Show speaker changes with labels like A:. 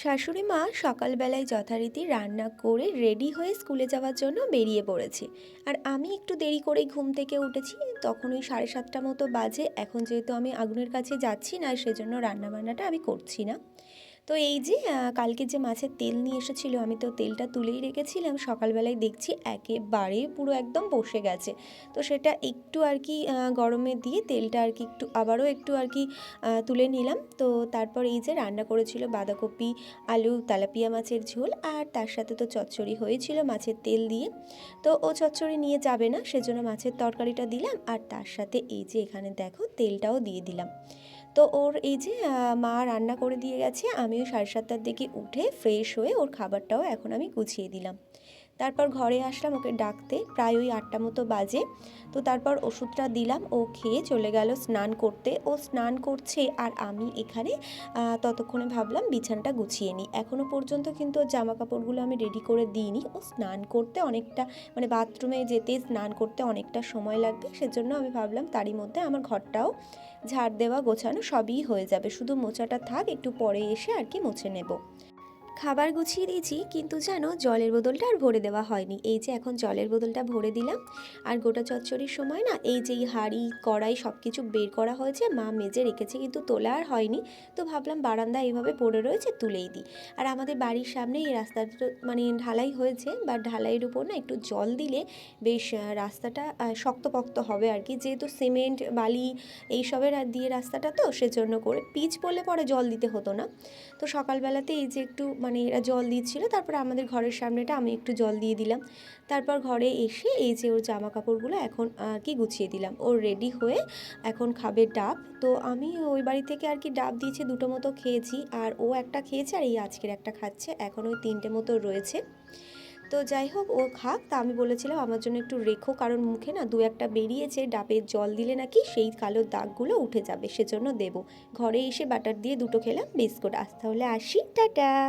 A: শাশুড়ি মা সকালবেলায় যথারীতি রান্না করে রেডি হয়ে স্কুলে যাওয়ার জন্য বেরিয়ে পড়েছে। আর আমি একটু দেরি করেই ঘুম থেকে উঠেছি। তখন ওই 7:30টা মতো বাজে। এখন যেহেতু আমি আগুনের কাছে যাচ্ছি না, সেজন্য রান্নাবান্নাটা আমি করছি না। তো এই যে কালকে যে মাছের তেল নিয়ে এসেছিলো, আমি তো তেলটা তুলেই রেখেছিলাম। সকালবেলায় দেখছি একেবারে পুরো একদম বসে গেছে। তো সেটা একটু আর কি গরমে দিয়ে তেলটা আর কি একটু আবারও একটু আর কি তুলে নিলাম। তো তারপর এই যে রান্না করেছিল বাঁধাকপি, আলু, তেলাপিয়া মাছের ঝোল, আর তার সাথে তো চচ্চড়ি হয়েছিল মাছের তেল দিয়ে। তো ও চচ্চড়ি নিয়ে যাবে না, সেজন্য মাছের তরকারিটা দিলাম, আর তার সাথে এই যে এখানে দেখো তেলটাও দিয়ে দিলাম। তো ওর এই যে মা রান্না করে দিয়ে গেছে, আমিও 7:30টার দিকে উঠে ফ্রেশ হয়ে ওর খাবারটাও এখন আমি গুছিয়ে দিলাম। তারপর ঘরে আসলাম ওকে ডাকতে, প্রায় ওই 8টা মতো বাজে। তো তারপর ওষুধটা দিলাম, ও খেয়ে চলে গেল স্নান করতে। ও স্নান করছে আর আমি এখানে ততক্ষণে ভাবলাম বিছানাটা গুছিয়ে নিই। এখনও পর্যন্ত কিন্তু ওর জামা কাপড়গুলো আমি রেডি করে দিইনি। ও স্নান করতে অনেকটা মানে বাথরুমে যেতে স্নান করতে অনেকটা সময় লাগবে, সেজন্য আমি ভাবলাম তারই মধ্যে আমার ঘরটাও ঝাড় দেওয়া গোছানো সবই হয়ে যাবে, শুধু মোছাটা থাক, একটু পরে এসে আর কি মুছে নেব। খাবার গুছিয়ে দিয়েছি, কিন্তু জানো জলের বোতলটা আর ভরে দেওয়া হয়নি। এই যে এখন জলের বোতলটা ভরে দিলাম। আর গোটা চচ্চড়ির সময় না এই যে হাঁড়ি কড়াই সব কিছু বের করা হয়েছে, মা মেজে রেখেছে কিন্তু তোলা আর হয়নি। তো ভাবলাম বারান্দা এইভাবে পড়ে রয়েছে, তুলেই দিই। আর আমাদের বাড়ির সামনে এই রাস্তাটা মানে ঢালাই হয়েছে, বা ঢালাইয়ের উপর না একটু জল দিলে বেশ রাস্তাটা শক্তপোক্ত হবে আর কি, যেহেতু সিমেন্ট বালি এইসবের দিয়ে রাস্তাটা, তো সেজন্য করে পিচ পড়লে পরে জল দিতে হতো না। তো সকালবেলাতে এই যে একটু মানে এরা জল দিচ্ছিলো, তারপর আমাদের ঘরের সামনেটা আমি একটু জল দিয়ে দিলাম। তারপর ঘরে এসে এই যে ওর জামা কাপড়গুলো এখন আর কি গুছিয়ে দিলাম। ওর রেডি হয়ে এখন খাবে ডাব। তো আমি ওই বাড়ি থেকে আর কি ডাব দিয়েছে, দুটো মতো খেয়েছি, আর ও একটা খেয়েছে, আর এই আজকের একটা খাচ্ছে। এখন ওই 3টে মতো রয়েছে। তো যাই হোক, ও খাক। তা আমি বলেছিলাম আমার জন্য একটু রেখো, কারণ মুখে না 2-1টা বেরিয়েছে, ডাবের জল দিলে নাকি সেই কালো দাগগুলো উঠে যাবে, সেজন্য দেবো। ঘরে এসে বাটার দিয়ে দুটো খেলাম বিস্কুট। আজ তাহলে আসি, টাটা।